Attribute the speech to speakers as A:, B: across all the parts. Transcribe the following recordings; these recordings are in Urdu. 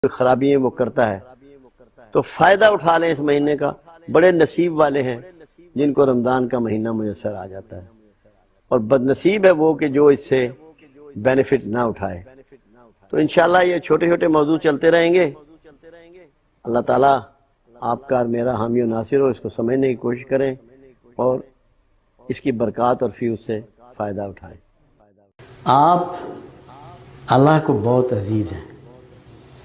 A: خرابی ہیں وہ کرتا ہے، تو فائدہ اٹھا لیں اس مہینے کا۔ بڑے نصیب والے ہیں جن کو رمضان کا مہینہ میسر آ جاتا ہے، اور بد نصیب ہے وہ کہ جو اس سے بینیفٹ نہ اٹھائے۔ تو انشاءاللہ یہ چھوٹے چھوٹے موضوع چلتے رہیں گے۔ اللہ تعالیٰ آپ کا اور میرا حامی و ناصر ہو، اس کو سمجھنے کی کوشش کریں اور اس کی برکات اور فیوز سے فائدہ اٹھائیں۔
B: آپ اللہ کو بہت عزیز ہیں،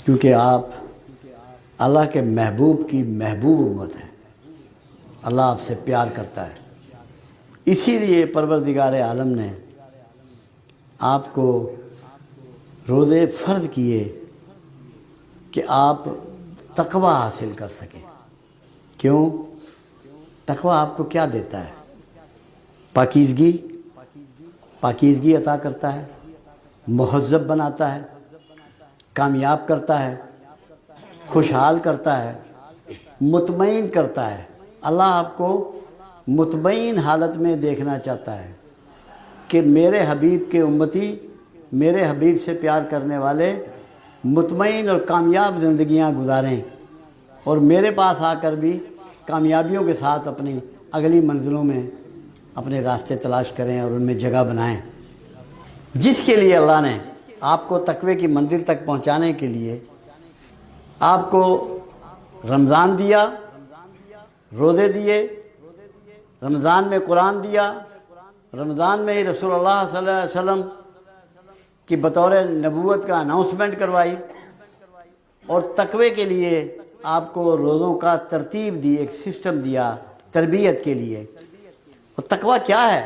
B: کیونکہ آپ اللہ کے محبوب کی محبوب امت ہیں۔ اللہ آپ سے پیار کرتا ہے، اسی لیے پروردگار عالم نے آپ کو روزے فرض کیے کہ آپ تقوی حاصل کر سکیں۔ کیوں؟ تقوی آپ کو کیا دیتا ہے؟ پاکیزگی عطا کرتا ہے، مہذب بناتا ہے، کامیاب کرتا ہے، خوشحال کرتا ہے، مطمئن کرتا ہے۔ اللہ آپ کو مطمئن حالت میں دیکھنا چاہتا ہے کہ میرے حبیب کے امتی، میرے حبیب سے پیار کرنے والے مطمئن اور کامیاب زندگیاں گزاریں، اور میرے پاس آ کر بھی کامیابیوں کے ساتھ اپنی اگلی منزلوں میں اپنے راستے تلاش کریں اور ان میں جگہ بنائیں۔ جس کے لیے اللہ نے آپ کو تقوی کی منزل تک پہنچانے کے لیے آپ کو رمضان دیا، روزے دیے، رمضان میں قرآن دیا، رمضان میں ہی رسول اللہ صلی اللہ علیہ وسلم کی بطور نبوت کا اناؤنسمنٹ کروائی، اور تقوی کے لیے آپ کو روزوں کا ترتیب دی، ایک سسٹم دیا تربیت کے لیے۔ اور تقوی کیا ہے؟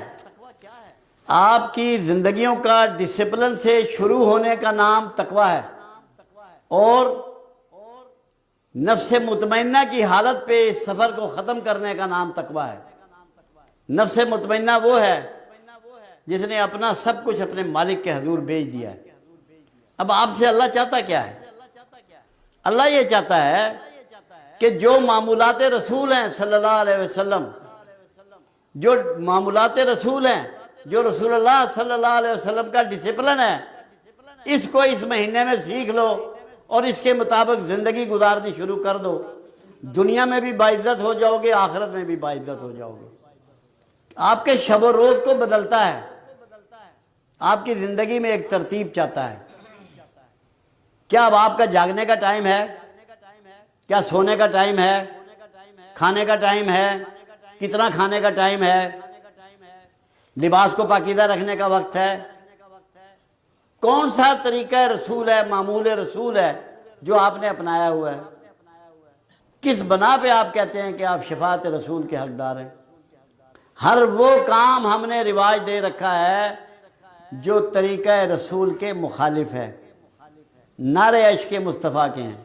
B: آپ کی زندگیوں کا ڈسپلن سے شروع ہونے کا نام تقوی ہے، اور نفس مطمئنہ کی حالت پہ اس سفر کو ختم کرنے کا نام تقوی ہے۔ نفس مطمئنہ وہ ہے جس نے اپنا سب کچھ اپنے مالک کے حضور بیچ دیا ہے۔ اب آپ سے اللہ چاہتا کیا ہے؟ اللہ یہ چاہتا ہے کہ جو معمولات رسول ہیں صلی اللہ علیہ وسلم، جو معمولات رسول ہیں، جو رسول اللہ صلی اللہ علیہ وسلم کا ڈسپلن ہے، اس کو اس مہینے میں سیکھ لو اور اس کے مطابق زندگی گزارنی شروع کر دو۔ دنیا میں بھی باعزت ہو جاؤ گے، آخرت میں بھی باعزت ہو جاؤ گے۔ آپ کے شب و روز کو بدلتا ہے، آپ کی زندگی میں ایک ترتیب چاہتا ہے۔ کیا اب آپ کا جاگنے کا ٹائم ہے؟ کیا سونے کا ٹائم ہے؟ کھانے کا ٹائم ہے؟ کتنا کھانے کا ٹائم ہے؟ لباس کو پاکیزہ رکھنے کا وقت ہے؟ کون سا طریقہ رسول ہے، معمول رسول ہے جو آپ نے اپنایا ہوا ہے؟ کس بنا پہ آپ کہتے ہیں کہ آپ شفاعت رسول کے حقدار ہیں؟ ہر وہ کام ہم نے رواج دے رکھا ہے جو طریقہ رسول کے مخالف ہے، نعرے عشق مصطفیٰ کے ہیں۔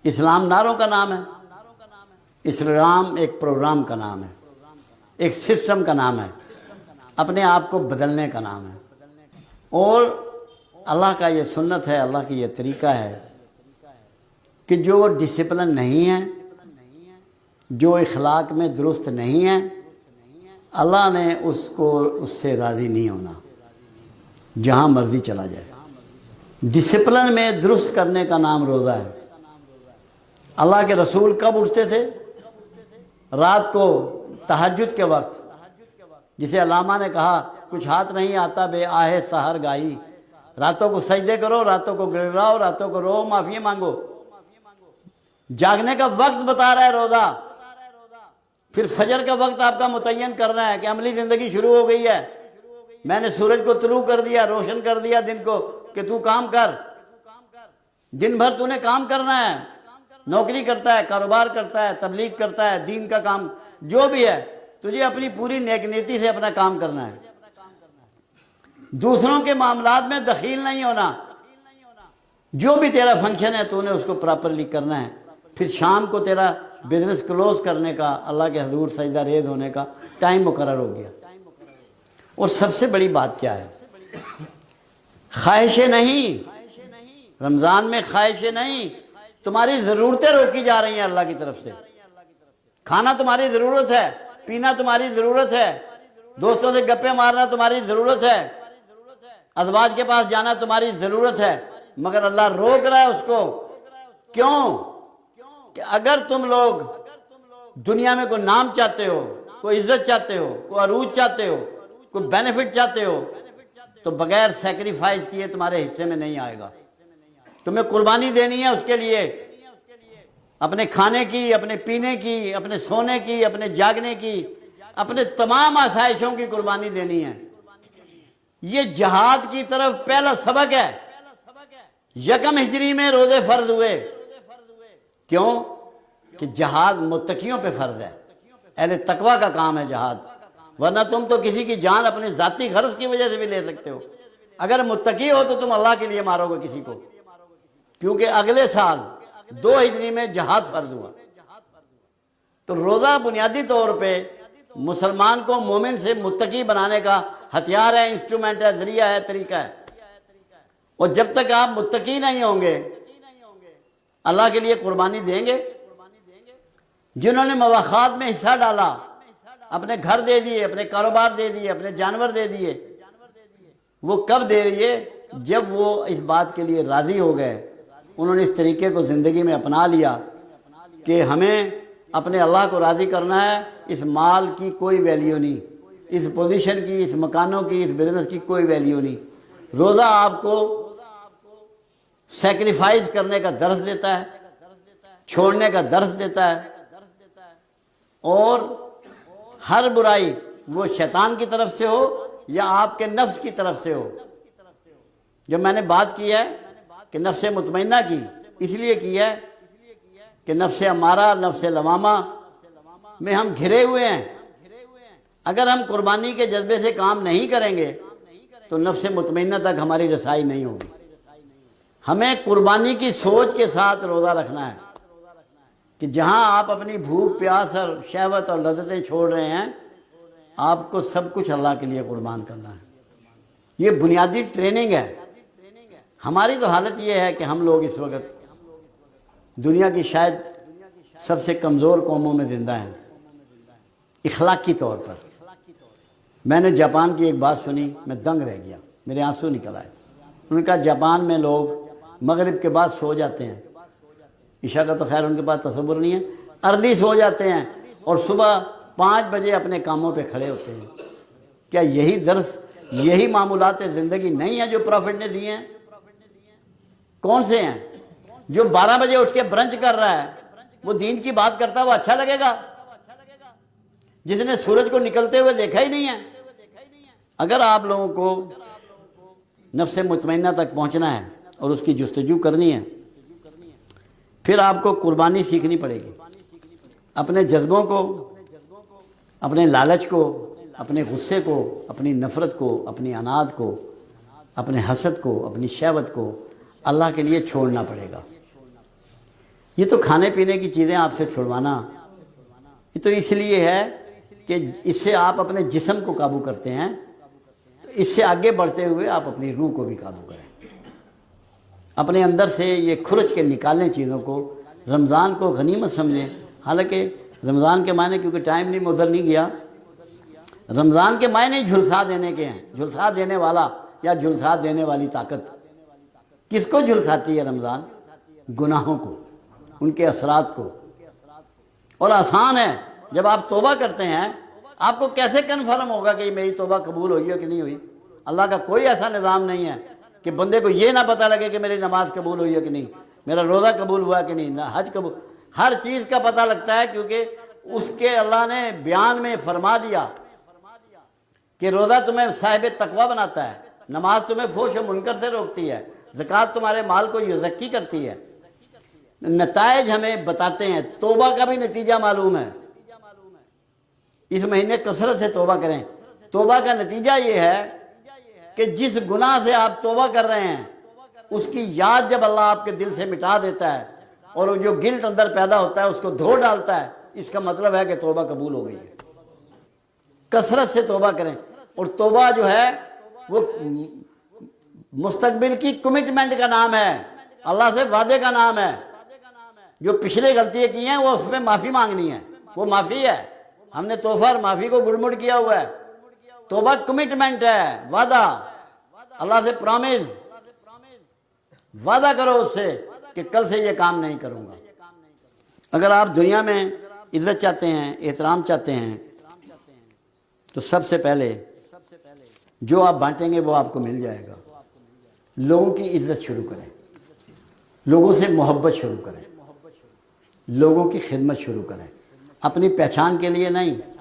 B: اسلام نعروں کا نام ہے، اسلام ایک پروگرام کا نام ہے، ایک سسٹم کا نام ہے، اپنے آپ کو بدلنے کا نام ہے۔ اور اللہ کا یہ سنت ہے، اللہ کی یہ طریقہ ہے کہ جو ڈسپلن نہیں ہے، جو اخلاق میں درست نہیں ہے، اللہ نے اس سے راضی نہیں ہونا، جہاں مرضی چلا جائے۔ ڈسپلن میں درست کرنے کا نام روزہ ہے۔ اللہ کے رسول کب اٹھتے تھے؟ رات کو تہجد کے وقت، جسے علامہ نے کہا کچھ ہاتھ نہیں آتا بے آہ سحر گائی۔ راتوں کو سجدے کرو، راتوں کو گڑگڑاؤ، راتوں کو رو، معافی مانگو۔ جاگنے کا وقت بتا رہا ہے روزہ۔ پھر فجر کا وقت آپ کا متعین کرنا ہے کہ عملی زندگی شروع ہو گئی ہے، میں نے سورج کو طلوع کر دیا، روشن کر دیا دن کو، کہ تو کام کر۔ دن بھر تو نے کام کرنا ہے، نوکری کرتا ہے، کاروبار کرتا ہے، تبلیغ کرتا ہے، دین کا کام جو بھی ہے، تجھے اپنی پوری نیک نیتی سے اپنا کام کرنا ہے۔ دوسروں کے معاملات میں دخیل نہیں ہونا۔ جو بھی تیرا فنکشن ہے تو نے اس کو پراپرلی کرنا ہے۔ پھر شام کو تیرا بزنس کلوز کرنے کا، اللہ کے حضور سجدہ ریز ہونے کا ٹائم مقرر ہو گیا۔ اور سب سے بڑی بات کیا ہے؟ خواہشیں نہیں، رمضان میں خواہشیں نہیں، تمہاری ضرورتیں روکی جا رہی ہیں اللہ کی طرف سے۔ کھانا تمہاری ضرورت ہے، پینا تمہاری ضرورت ہے، دوستوں سے گپیں مارنا تمہاری ضرورت ہے، ازواج کے پاس جانا تمہاری ضرورت ہے، مگر اللہ روک رہا ہے اس کو کیوں کہ اگر تم لوگ دنیا میں کوئی نام چاہتے ہو، کوئی عزت چاہتے ہو، کوئی عروج چاہتے ہو، کوئی بینیفٹ چاہتے ہو، تو بغیر سیکریفائز کیے تمہارے حصے میں نہیں آئے گا۔ تمہیں قربانی دینی ہے اس کے لیے، اپنے کھانے کی، اپنے پینے کی، اپنے سونے کی، اپنے جاگنے کی، اپنے تمام آسائشوں کی قربانی دینی ہے۔ یہ جہاد کی طرف پہلا سبق ہے۔ یکم ہجری میں روزے فرض ہوئے، کیوں کہ جہاد متقیوں پہ فرض ہے، اہل تقوی کا کام ہے جہاد، ورنہ تم تو کسی کی جان اپنے ذاتی غرض کی وجہ سے بھی لے سکتے ہو۔ اگر متقی ہو تو تم اللہ کے لیے مارو گے کسی کو، کیونکہ اگلے سال 2 ہجری میں جہاد فرض ہوا۔ تو روزہ بنیادی طور پہ مسلمان کو مومن سے متقی بنانے کا ہتھیار ہے، انسٹرومنٹ ہے، ذریعہ ہے، طریقہ ہے۔ اور جب تک آپ متقی نہیں ہوں گے اللہ کے لیے قربانی دیں گے؟ جنہوں نے مواخات میں حصہ ڈالا، اپنے گھر دے دیے، اپنے کاروبار دے دیے، اپنے جانور دے دیے، وہ کب دے دیے؟ جب وہ اس بات کے لیے راضی ہو گئے، انہوں نے اس طریقے کو زندگی میں اپنا لیا کہ ہمیں اپنے اللہ کو راضی کرنا ہے، اس مال کی کوئی ویلیو نہیں، اس پوزیشن کی، اس مکانوں کی، اس بزنس کی کوئی ویلیو نہیں۔ روزہ آپ کو سیکریفائز کرنے کا درس دیتا ہے، چھوڑنے کا درس دیتا ہے، اور ہر برائی وہ شیطان کی طرف سے ہو یا آپ کے نفس کی طرف سے ہو۔ جب میں نے بات کی ہے کہ نفس مطمئنہ کی، اس لیے کی ہے کہ نفس امارہ، نفس لوامہ میں ہم گھرے ہوئے ہیں۔ اگر ہم قربانی کے جذبے سے کام نہیں کریں گے تو نفس مطمئنہ تک ہماری رسائی نہیں ہوگی۔ ہمیں قربانی کی سوچ کے ساتھ روزہ رکھنا ہے کہ جہاں آپ اپنی بھوک پیاس اور شہوت اور لذتیں چھوڑ رہے ہیں، آپ کو سب کچھ اللہ کے لیے قربان کرنا ہے۔ یہ بنیادی ٹریننگ ہے۔ ہماری تو حالت یہ ہے کہ ہم لوگ اس وقت دنیا کی شاید سب سے کمزور قوموں میں زندہ ہیں اخلاقی طور پر۔ میں نے جاپان کی ایک بات سنی، میں دنگ رہ گیا، میرے آنسو نکل آئے۔ ان کا جاپان میں لوگ مغرب کے بعد سو جاتے ہیں، عشاء کا تو خیر ان کے پاس تصور نہیں ہے، ارلی سو جاتے ہیں اور صبح 5 بجے اپنے کاموں پہ کھڑے ہوتے ہیں۔ کیا یہی درس، یہی معمولات زندگی نہیں ہیں جو پروفٹ نے دیے ہیں؟ کون سے ہیں؟ جو 12 بجے اٹھ کے برنچ کر رہا ہے وہ دین کی بات کرتا ہے، وہ اچھا لگے گا؟ جس نے سورج کو نکلتے ہوئے دیکھا ہی نہیں ہے۔ اگر آپ لوگوں کو نفس مطمئنہ تک پہنچنا ہے اور اس کی جستجو کرنی ہے، پھر آپ کو قربانی سیکھنی پڑے گی۔ اپنے جذبوں کو، اپنے لالچ کو، اپنے غصے کو، اپنی نفرت کو، اپنی عناد کو، اپنے حسد کو، اپنی شہوت کو اللہ کے لیے چھوڑنا پڑے گا۔ یہ تو کھانے پینے کی چیزیں آپ سے چھڑوانا، یہ تو اس لیے ہے کہ اس سے آپ اپنے جسم کو قابو کرتے ہیں، تو اس سے آگے بڑھتے ہوئے آپ اپنی روح کو بھی قابو کریں۔ اپنے اندر سے یہ کھرچ کے نکالیں چیزوں کو، رمضان کو غنیمت سمجھیں۔ حالانکہ رمضان کے معنی، کیونکہ ٹائم نہیں، میں ادھر نہیں گیا، رمضان کے معنی جھلسا دینے کے ہیں۔ جھلسا دینے والا یا جھلسا دینے والی طاقت کس کو جھلساتی ہے؟ رمضان گناہوں کو، ان کے اثرات کو۔ اور آسان ہے، جب آپ توبہ کرتے ہیں آپ کو کیسے کنفرم ہوگا کہ میری توبہ قبول ہوئی ہے کہ نہیں ہوئی؟ اللہ کا کوئی ایسا نظام نہیں ہے کہ بندے کو یہ نہ پتہ لگے کہ میری نماز قبول ہوئی ہے کہ نہیں، میرا روزہ قبول ہوا کہ نہیں، نہ حج قبول۔ ہر چیز کا پتہ لگتا ہے، کیونکہ اس کے اللہ نے بیان میں فرما دیا کہ روزہ تمہیں صاحب تقوی بناتا ہے، نماز تمہیں فحش و منکر سے روکتی ہے، زکوٰۃ تمہارے مال کو یزکی کرتی ہے۔ نتائج ہمیں بتاتے ہیں، توبہ کا بھی نتیجہ معلوم ہے۔ اس مہینے کثرت سے توبہ کریں۔ توبہ کا نتیجہ یہ ہے کہ جس گناہ سے آپ توبہ کر رہے ہیں اس کی یاد جب اللہ آپ کے دل سے مٹا دیتا ہے اور وہ جو گلٹ اندر پیدا ہوتا ہے اس کو دھو ڈالتا ہے، اس کا مطلب ہے کہ توبہ قبول ہو گئی ہے۔ کثرت سے توبہ کریں، اور توبہ جو ہے وہ مستقبل کی کمٹمنٹ کا نام ہے، اللہ سے وعدے کا نام ہے۔ جو پچھلے غلطیاں کی ہیں وہ اس میں معافی مانگنی ہے، وہ معافی ہے۔ ہم نے توبہ اور معافی کو گڑمڑ کیا ہوا ہے۔ توبہ کمٹمنٹ ہے، وعدہ، اللہ سے پرامز، وعدہ کرو اس سے کہ کہ کل سے یہ کام نہیں کروں گا۔ اگر آپ دنیا میں عزت چاہتے ہیں، احترام چاہتے ہیں، تو سب سے پہلے جو آپ بانٹیں گے وہ آپ کو مل جائے گا۔ لوگوں کی عزت شروع کریں، لوگوں سے محبت شروع کریں، لوگوں کی خدمت شروع کریں، اپنی پہچان کے لیے نہیں،